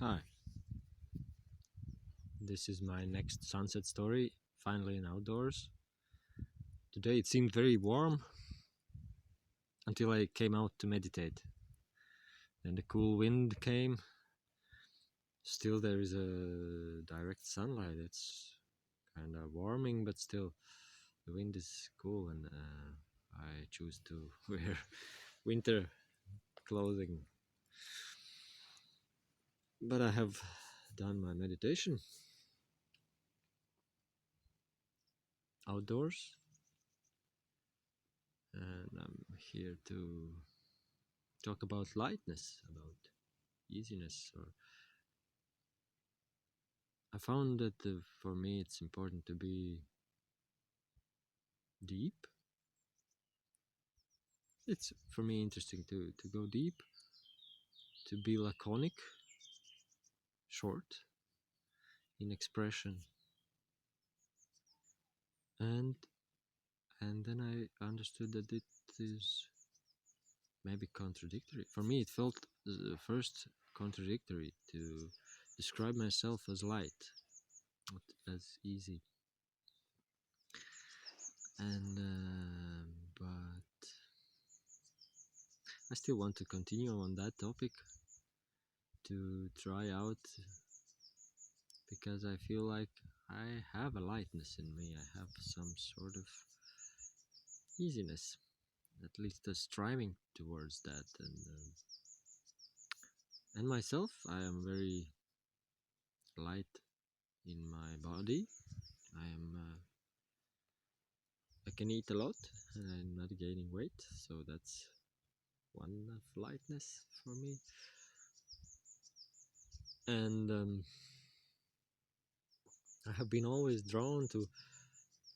Hi, this is my next sunset story, finally in outdoors. Today it seemed very warm until I came out to meditate. Then the cool wind came. Still there is a direct sunlight. It's kind of warming, but still the wind is cool, and I choose to wear winter clothing. But I have done my meditation outdoors, and I'm here to talk about lightness, about easiness. Or I found that for me it's important to be deep. It's for me interesting to go deep, to be laconic, short in expression, and then I understood that it is maybe contradictory. For me, it felt first contradictory to describe myself as light, not as easy. And but I still want to continue on that topic, to try out, because I feel like I have a lightness in me. I have some sort of easiness, at least a striving towards that. And myself, I am very light in my body. I am I can eat a lot and I'm not gaining weight, so that's one of lightness for me. And I have been always drawn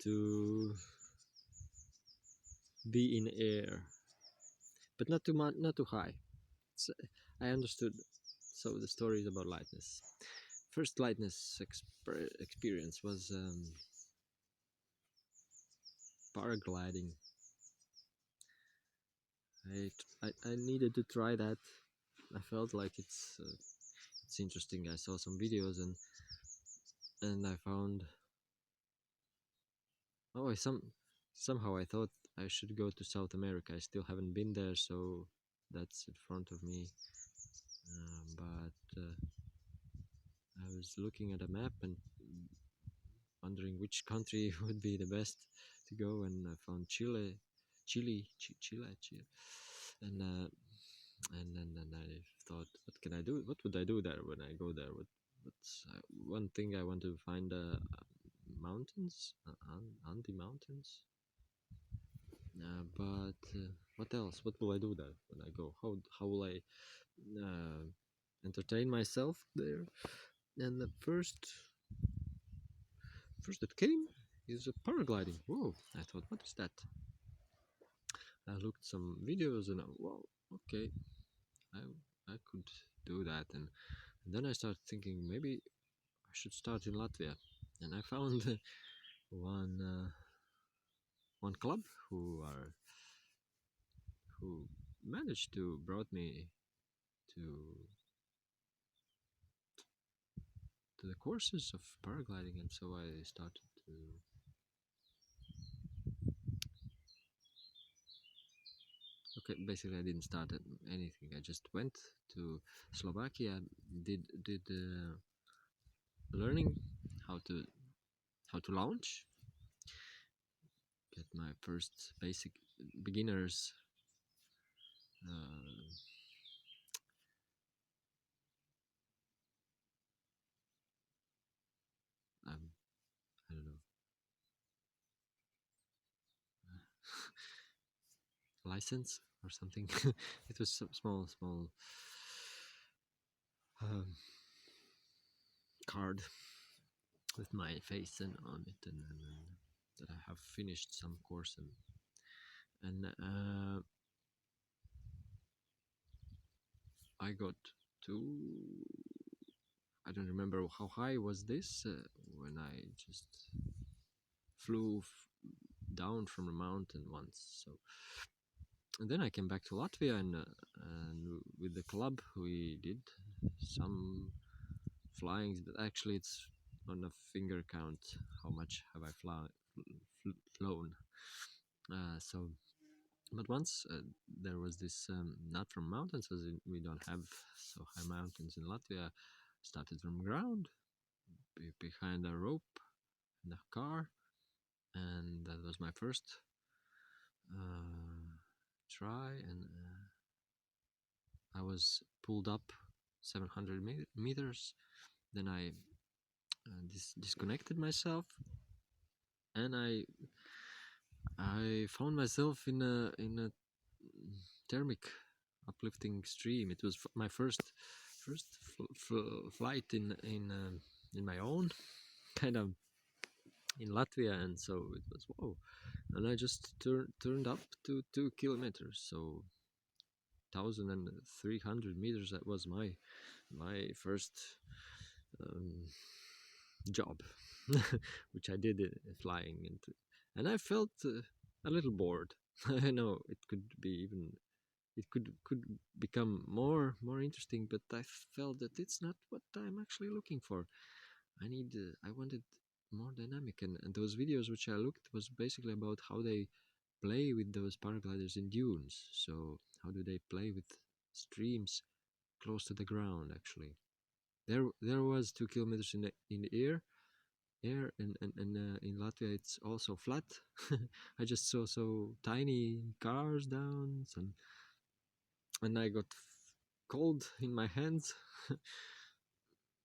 to be in air, but not too much, not too high. So I understood. So the story is about lightness. First lightness experience was paragliding. I needed to try that. I felt like it's interesting. I saw some videos, and I found, oh, somehow I thought I should go to South America. I still haven't been there, so that's in front of me. But I was looking at a map and wondering which country would be the best to go, and I found Chile, and then I thought, what can I do? What would I do there when I go there? What's one thing I want to find? Mountains, Andes mountains. But what else? What will I do there when I go? How will I entertain myself there? And the first that came is paragliding. Whoa! I thought, what is that? I looked some videos and well, okay, I could do that, and then I started thinking maybe I should start in Latvia, and I found one one club who managed to brought me to the courses of paragliding, and so I started to. Okay, basically I didn't start anything. I just went to Slovakia, did learning how to launch, get my first basic beginners uh, I don't know, license or something. It was some small um, card with my face and on it, and that I have finished some course, and I got to, I don't remember how high was this when I just flew down from a mountain once. So, and then I came back to Latvia, and with the club we did some flyings, but actually it's on a finger count how much have I flown. So, but once there was this not from mountains, as we don't have so high mountains in Latvia. Started from ground behind a rope in a car, and that was my first try. And I was pulled up 700 meters. Then I disconnected myself, and I found myself in a thermic uplifting stream. It was my first flight in my own kind of in Latvia, and so it was whoa. And I just turned up to 2 kilometers, so 1,300 meters. That was my first um, job, which I did flying into, and I felt a little bored. I know it could be even it could become more interesting, but I felt that it's not what I'm actually looking for. I wanted more dynamic, and those videos which I looked was basically about how they play with those paragliders in dunes. So how do they play with streams close to the ground? Actually, there was 2 kilometers in the air, and in Latvia it's also flat. I just saw so tiny cars down, and I got cold in my hands,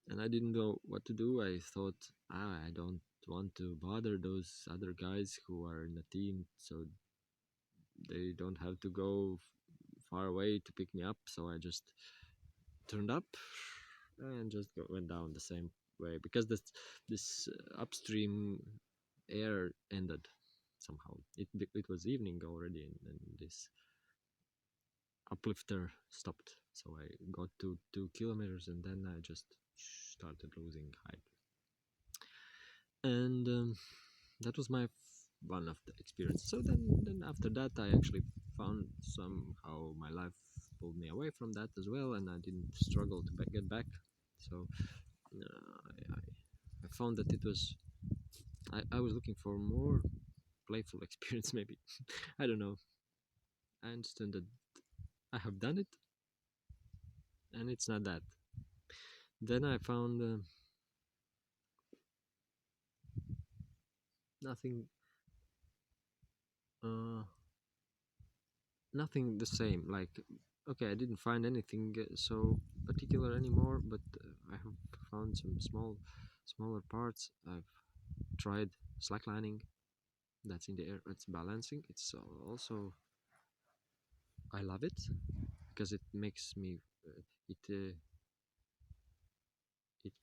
and I didn't know what to do. I thought, I don't want to bother those other guys who are in the team, so they don't have to go far away to pick me up. So I just turned up and just went down the same way, because this upstream air ended somehow. It was evening already, and this uplifter stopped. So I got to 2 kilometers, and then I just started losing height. And that was my one of the experiences. So then after that, I actually found somehow my life pulled me away from that as well, and I didn't struggle to get back. So I found that it was I was looking for more playful experience, maybe. I don't know. I understand that I have done it, and it's not that. Then I found nothing uh, nothing the same. Like, okay, I didn't find anything so particular anymore, but I have found some smaller parts. I've tried slacklining. That's in the air. It's balancing. It's also I love it because it makes me it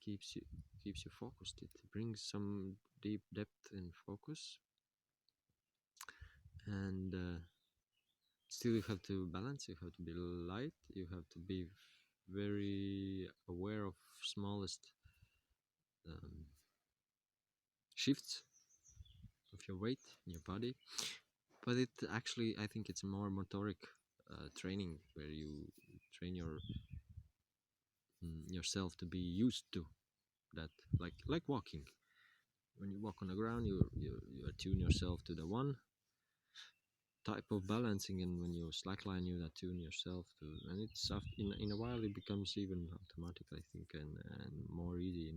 keeps you focused. It brings some deep depth and focus, and still you have to balance. You have to be light. You have to be very aware of smallest um, shifts of your weight in your body. But it actually, I think it's a more motoric training, where you train yourself to be used to that, like walking. When you walk on the ground, you attune yourself to the one type of balancing, and when you slackline, you attune yourself to, and it's in a while it becomes even automatic, I think, and more easy.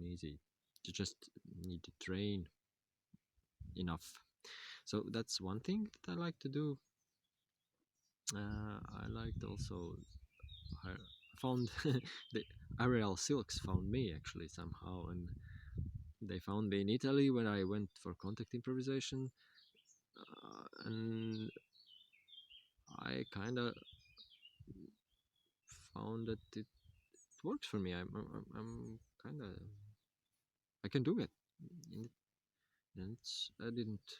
You just need to train enough. So that's one thing that I like to do. I liked also, I found the aerial silks found me actually somehow, and they found me in Italy when I went for contact improvisation, and I kind of found that it works for me. I'm kind of I can do it. And I didn't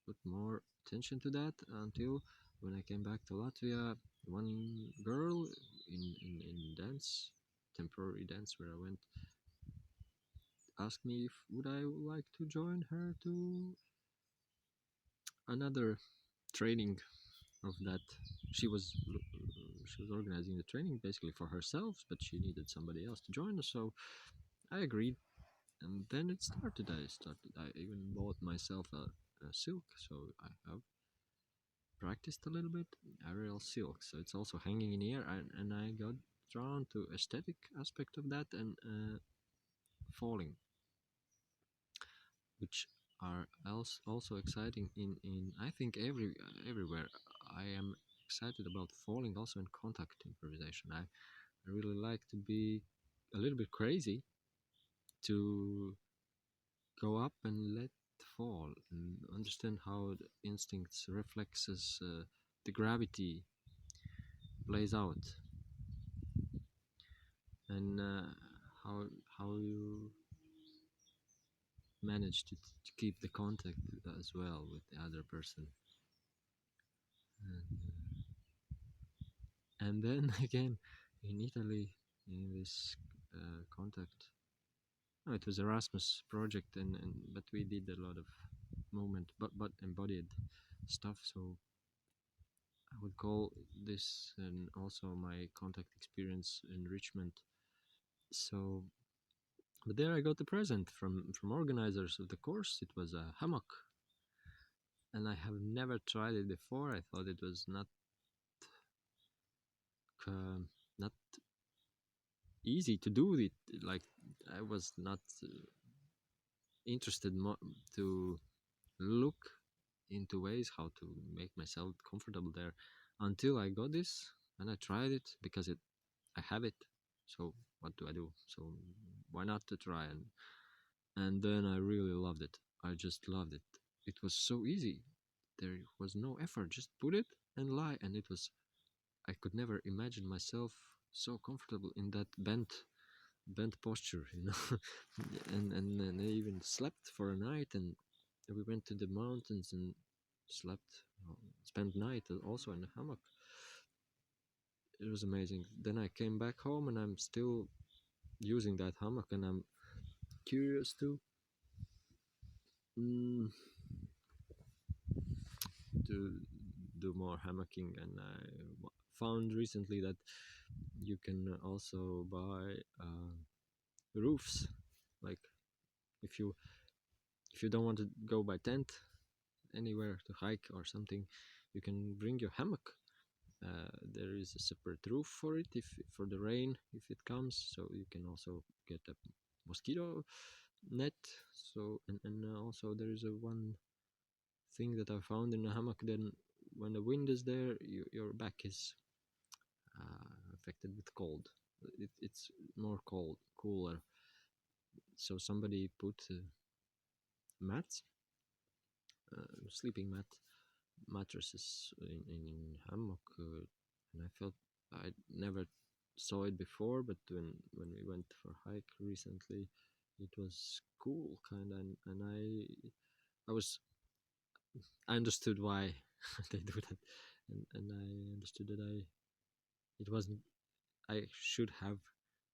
put more attention to that until when I came back to Latvia. One girl in dance, temporary dance, where I went, asked me if would I like to join her to another training of that. She was organizing the training basically for herself, but she needed somebody else to join us. So I agreed, and then it started. I even bought myself a silk, so I have practiced a little bit aerial silk. So it's also hanging in air, and I got drawn to aesthetic aspect of that and falling, which are also exciting in I think everywhere. I am excited about falling also in contact improvisation. I really like to be a little bit crazy to go up and let fall and understand how the instincts, reflexes, the gravity plays out, and how how you manage to keep the contact as well with the other person. And then again in Italy, in this contact, no, it was Erasmus project, and but we did a lot of movement, but embodied stuff. So I would call this and also my contact experience enrichment. So, but there I got the present from organizers of the course. It was a hammock, and I have never tried it before. I thought it was uh, not easy to do it. Like I was not interested to look into ways how to make myself comfortable there until I got this and I tried it because I have it. So what do I do? So why not to try? And then I really loved it. I just loved it. It was so easy. There was no effort. Just put it and lie, and it was. I could never imagine myself so comfortable in that bent posture, you know. And I even slept for a night, and we went to the mountains and slept, spent night also in a hammock. It was amazing. Then I came back home, and I'm still using that hammock, and I'm curious mm, to do more hammocking. And I found recently that you can also buy roofs. Like if you if you don't want to go by tent anywhere to hike or something, you can bring your hammock. There is a separate roof for it if for the rain if it comes. So you can also get a mosquito net. So and also there is a one thing that I found in a hammock. Then when the wind is there, your back is affected with cold. It's more cooler. So somebody put mats, sleeping mattresses in hammock, and I felt I never saw it before, but when we went for a hike recently, it was cool kind of, and I understood why they do that, and I understood that it wasn't I should have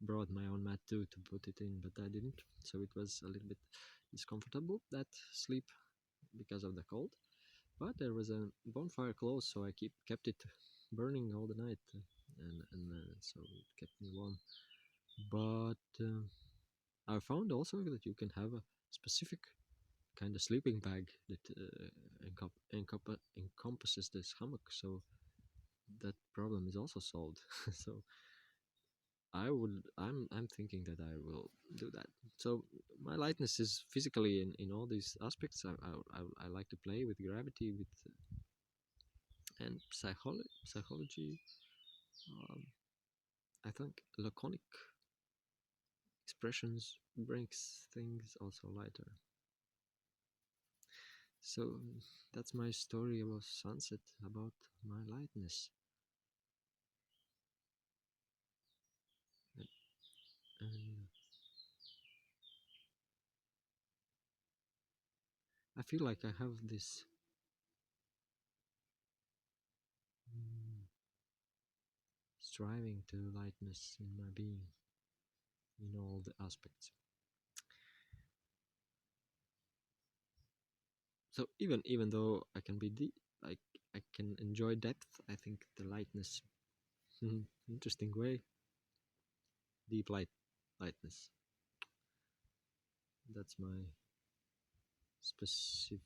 brought my own mat too to put it in, but I didn't, so it was a little bit discomfortable that sleep because of the cold. But there was a bonfire close, so I kept it burning all the night, and so it kept me warm. But I found also that you can have a specific kind of sleeping bag that encompasses this hammock, so that problem is also solved. So I'm thinking that I will do that. So my lightness is physically in all these aspects. I like to play with gravity, with and psychology. Um, I think laconic expressions brings things also lighter. So that's my story about sunset, about my lightness. And I feel like I have this mm, striving to lightness in my being, in all the aspects. So even though I can be deep, like I can enjoy depth, I think the lightness, interesting way, deep lightness. That's my specific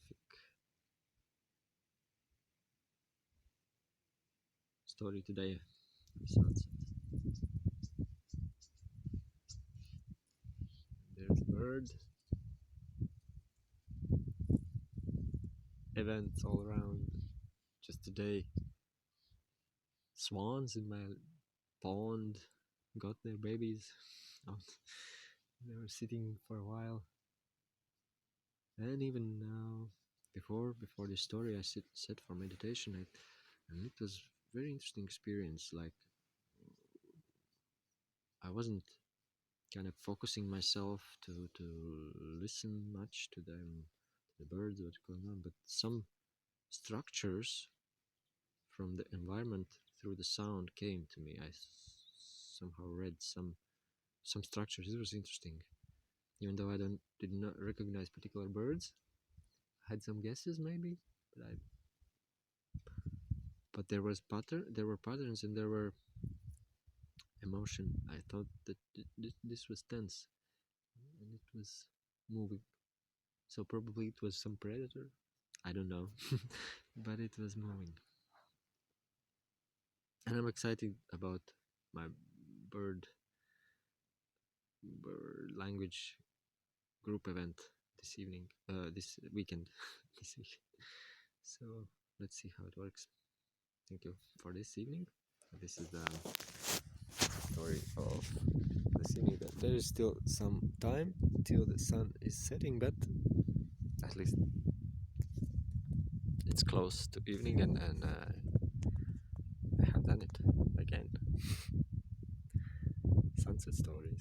story today. Sunset. There's a bird. Events all around. Just today, swans in my pond got their babies out. They were sitting for a while, and even now, before this story, I sat for meditation, and it was very interesting experience. Like I wasn't kind of focusing myself to listen much to them, to the birds, what's going on, but some structures from the environment through the sound came to me. I somehow read some structures. It was interesting, even though I did not recognize particular birds. I had some guesses maybe, but there was there were patterns, and there were emotion. I thought that this was tense, and it was moving. So probably it was some predator. I don't know, but it was moving. And I'm excited about my bird bird language group event this weekend. This week. So let's see how it works. Thank you for this evening. This is the story of this evening. There is still some time till the sun is setting, but at least it's close to evening, and I have done it again. Sunset story.